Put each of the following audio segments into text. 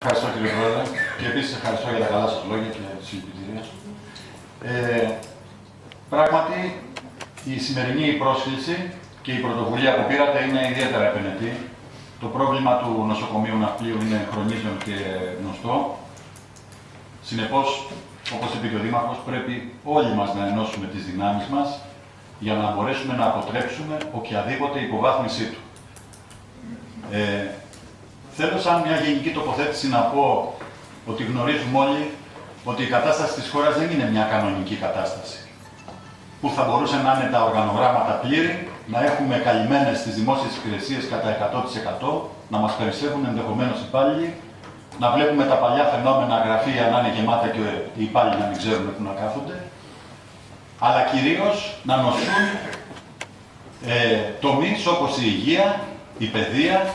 Ευχαριστώ κύριε Πρόεδρε και επίσης ευχαριστώ για τα καλά σας λόγια και τη συλληπιτήρια. Πράγματι, η σημερινή πρόσκληση και η πρωτοβουλία που πήρατε είναι ιδιαίτερα επενετή. Το πρόβλημα του νοσοκομείου Ναυπλίου είναι χρονίζον και γνωστό. Συνεπώς, όπως είπε και ο Δήμαρχος, πρέπει όλοι μας να ενώσουμε τις δυνάμεις μας για να μπορέσουμε να αποτρέψουμε οποιαδήποτε υποβάθμιση του. Θέλω σαν μια γενική τοποθέτηση να πω ότι γνωρίζουμε όλοι ότι η κατάσταση της χώρας δεν είναι μια κανονική κατάσταση, που θα μπορούσε να είναι τα οργανογράμματα πλήρη, να έχουμε καλυμμένες στις δημόσιες υπηρεσίες κατά 100%, να μας περισσεύουν ενδεχομένως υπάλληλοι, να βλέπουμε τα παλιά φαινόμενα γραφεία να είναι γεμάτα και οι υπάλληλοι να μην ξέρουν πού να κάθονται, αλλά κυρίως να νοσούν τομείς όπως η υγεία, η παιδεία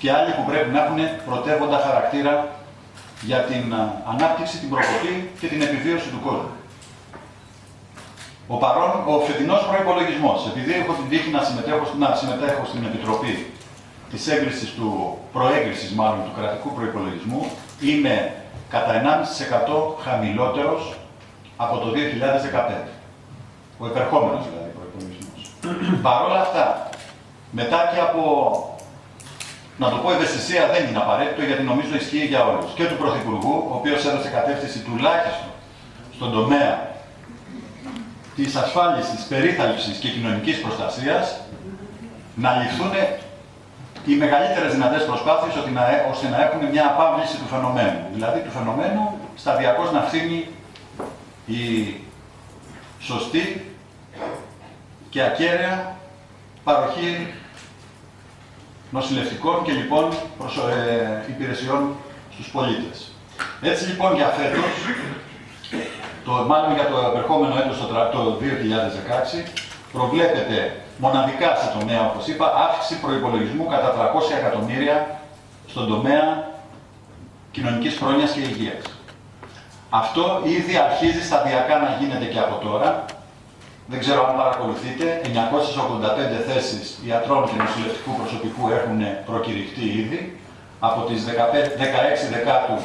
και άλλοι που πρέπει να έχουν πρωτεύοντα χαρακτήρα για την ανάπτυξη, την προκοπή και την επιβίωση του κόσμου. Ο φετινός προϋπολογισμός, επειδή έχω την τύχη να συμμετέχω στην Επιτροπή της προέγκρισης του κρατικού προϋπολογισμού, είναι κατά 1,5% χαμηλότερος από το 2015. Ο επερχόμενος δηλαδή προϋπολογισμός. Παρ' όλα αυτά, μετά και από, να το πω, ευαισθησία δεν είναι απαραίτητο, γιατί νομίζω ισχύει για όλους, και του Πρωθυπουργού, ο οποίος έδωσε κατεύθυνση τουλάχιστον στον τομέα της ασφάλισης, περίθαλψης και κοινωνικής προστασίας, να ληφθούν οι μεγαλύτερες δυνατές προσπάθειες ώστε να έχουν μια απάβληση του φαινομένου. Δηλαδή του φαινομένου σταδιακώς να φθήνει η σωστή και ακέραια παροχή νοσηλευτικών και λοιπόν υπηρεσιών στους πολίτες. Έτσι λοιπόν για φέτος, μάλλον για το επερχόμενο έτος, το 2016, προβλέπεται μοναδικά σε τομέα, όπως είπα, αύξηση προϋπολογισμού κατά 300 εκατομμύρια στον τομέα κοινωνικής πρόνοιας και υγείας. Αυτό ήδη αρχίζει σταδιακά να γίνεται και από τώρα. Δεν ξέρω αν παρακολουθείτε, 985 θέσεις ιατρών και νοσηλευτικού προσωπικού έχουν προκηρυχτεί ήδη. Από τις 16 Δεκάτου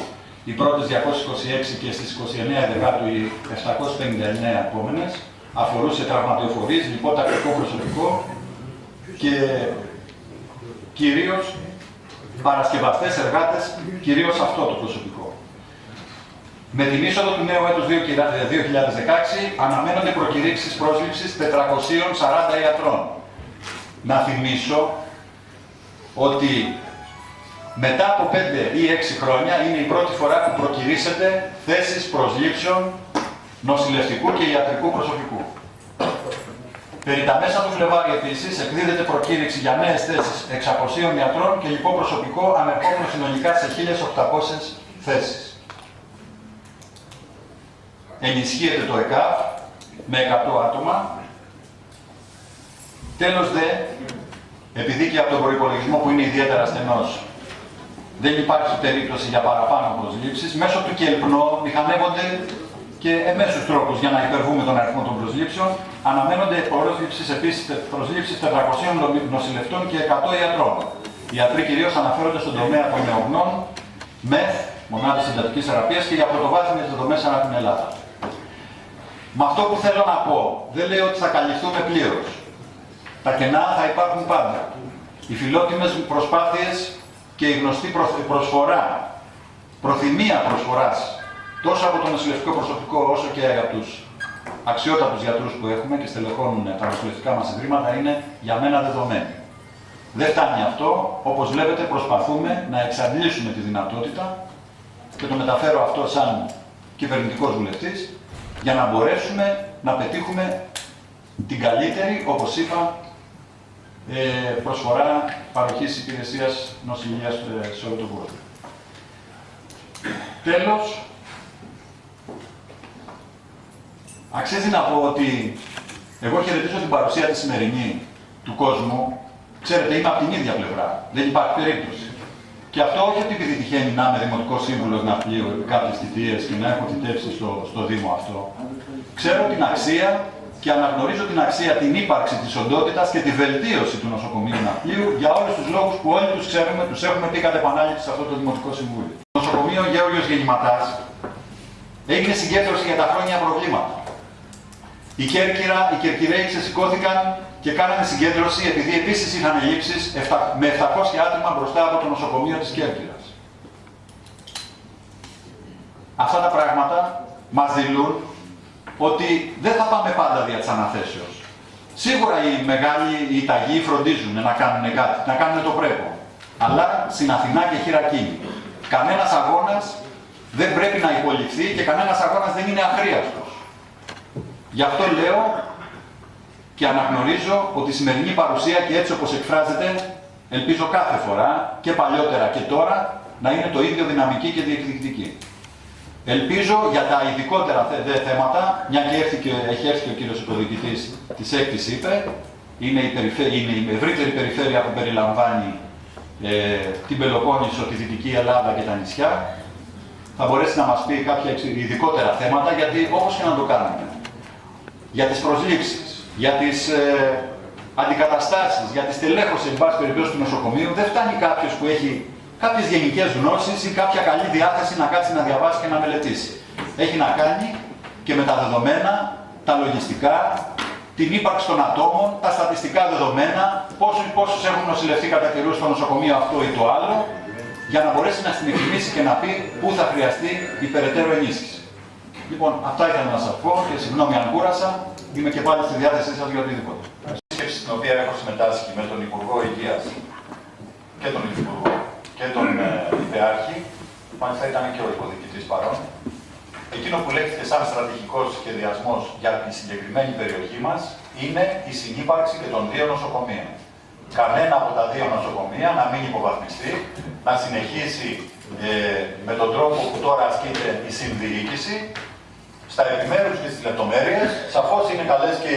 οι πρώτες 226 και στις 29 Δεκάτου οι 759 επόμενες. Αφορούσε τραυματιοφορείς, λιποτακτικό προσωπικό και κυρίως παρασκευαστές εργάτες, κυρίως αυτό το προσωπικό. Με την είσοδο του νέου έτους 2016 αναμένονται προκηρύξεις πρόσληψης 440 ιατρών. Να θυμίσω ότι μετά από 5 ή 6 χρόνια είναι η πρώτη φορά που προκηρύσσεται θέσεις προσλήψεων νοσηλευτικού και ιατρικού προσωπικού. Περί τα μέσα του Φλεβάρι επίσης εκδίδεται προκήρυξη για νέες θέσεις 600 ιατρών και λοιπό προσωπικό, ανερχόμενο συνολικά σε 1.800 θέσεις. Ενισχύεται το ΕΚΑΒ με 100 άτομα. Τέλος δε, επειδή και από τον προϋπολογισμό που είναι ιδιαίτερα στενός δεν υπάρχει περίπτωση για παραπάνω προσλήψεις, μέσω του ΚΕΛΠΝΟ μηχανεύονται και εμέσους τρόπους για να υπερβούμε τον αριθμό των προσλήψεων. Αναμένονται προσλήψεις 400 νοσηλευτών και 100 ιατρών. Οι ιατροί κυρίως αναφέρονται στον τομέα των νεογνών, ΜΕΘ, μονάδες εντατικής θεραπείας και για πρωτοβάθμιες δεδομές ανά την Ελλάδα. Με αυτό που θέλω να πω, δεν λέω ότι θα καλυφθούμε πλήρως. Τα κενά θα υπάρχουν πάντα. Οι φιλότιμες προσπάθειες και η γνωστή προθυμία προσφοράς τόσο από το νοσηλευτικό προσωπικό όσο και από τους αξιότατους γιατρούς που έχουμε και στελεχώνουν τα νοσηλευτικά μας ιδρύματα είναι για μένα δεδομένη. Δεν φτάνει αυτό, όπως βλέπετε προσπαθούμε να εξαντλήσουμε τη δυνατότητα και το μεταφέρω αυτό σαν κυβερνητικός βουλευτής για να μπορέσουμε να πετύχουμε την καλύτερη, όπως είπα, προσφορά παροχής υπηρεσίας νοσηλείας σε όλο τον κόσμο. Τέλος, αξίζει να πω ότι εγώ χαιρετίζω την παρουσία τη σημερινή του κόσμου. Ξέρετε, είμαι από την ίδια πλευρά. Δεν υπάρχει περίπτωση. Και αυτό όχι επειδή τυχαίνει να είμαι δημοτικός σύμβουλος Ναυπλίου επί κάποιες θητείες και να έχω θητεύσει στο Δήμο αυτό. Ξέρω την αξία και αναγνωρίζω την αξία, την ύπαρξη της οντότητας και τη βελτίωση του νοσοκομείου Ναυπλίου για όλους τους λόγους που όλοι τους ξέρουμε, τους έχουμε πει κατ' επανάληψη σε αυτό το Δημοτικό Συμβούλιο. νοσοκομείο Γεώργιος Γεννηματάς έγινε συγκέντρωση για τα χρόνια προβλήματα. Η Κερκυραίοι ξεσηκώθηκαν και κάνανε συγκέντρωση επειδή επίσης είχαν λήψεις με 700 άτομα μπροστά από το νοσοκομείο της Κέρκυρας. Αυτά τα πράγματα μας δηλούν ότι δεν θα πάμε πάντα δια της αναθέσεως. Σίγουρα οι μεγάλοι, οι ταγοί φροντίζουν να κάνουν κάτι, να κάνουν το πρέπον. Αλλά στην Αθηνά και χειρακίνη. Κανένας αγώνας δεν πρέπει να υποληφθεί και κανένας αγώνας δεν είναι αχρίαστος. Γι' αυτό λέω και αναγνωρίζω ότι η σημερινή παρουσία και έτσι όπως εκφράζεται, ελπίζω κάθε φορά και παλιότερα και τώρα να είναι το ίδιο δυναμική και διεκδικητική. Ελπίζω για τα ειδικότερα θέματα, μια και έχει έρθει ο κύριος υποδιοικητής της ΕΚΤΙΣ είπε, είναι η ευρύτερη περιφέρεια που περιλαμβάνει την Πελοπόννησο, τη Δυτική Ελλάδα και τα νησιά, θα μπορέσει να μας πει κάποια ειδικότερα θέματα, γιατί όπως και να το κάνουμε, για τις προσλήψεις, για τις αντικαταστάσεις, για τη στελέχωση εν πάση περιπτώσει του νοσοκομείου, δεν φτάνει κάποιος που έχει κάποιες γενικές γνώσεις ή κάποια καλή διάθεση να κάτσει να διαβάσει και να μελετήσει. Έχει να κάνει και με τα δεδομένα, τα λογιστικά, την ύπαρξη των ατόμων, τα στατιστικά δεδομένα, πόσους έχουν νοσηλευτεί κατά καιρούς στο νοσοκομείο αυτό ή το άλλο, για να μπορέσει να στην εκτιμήσει και να πει πού θα χρειαστεί η περαιτέρω ενίσχυση. Λοιπόν, αυτά ήθελα να σας πω και συγγνώμη αν κούρασα, είμαι και πάλι στη διάθεσή σας για οτιδήποτε. Η σύσκεψη στην οποία έχω συμμετάσχει με τον Υπουργό Υγείας και τον Υφυπουργό και τον Υπεάρχη, μάλιστα ήταν και ο υποδιοικητής παρόν. Εκείνο που λέχθηκε σαν στρατηγικός σχεδιασμός για τη συγκεκριμένη περιοχή μας είναι η συνύπαρξη και των δύο νοσοκομείων. Κανένα από τα δύο νοσοκομεία να μην υποβαθμιστεί, να συνεχίσει με τον τρόπο που τώρα ασκείται η συνδιοίκηση, στα επιμέρους και στις λεπτομέρειες. Σαφώς είναι καλές και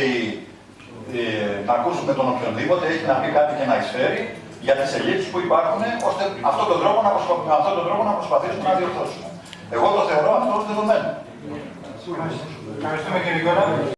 να ακούσουμε τον οποιονδήποτε έχει να πει κάτι και να εισφέρει για τις ελλείψεις που υπάρχουν, ώστε με αυτόν τον τρόπο να προσπαθήσουμε να διορθώσουμε. Εγώ το θεωρώ αυτό δεδομένο. Ευχαριστούμε κύριε Γιώργο.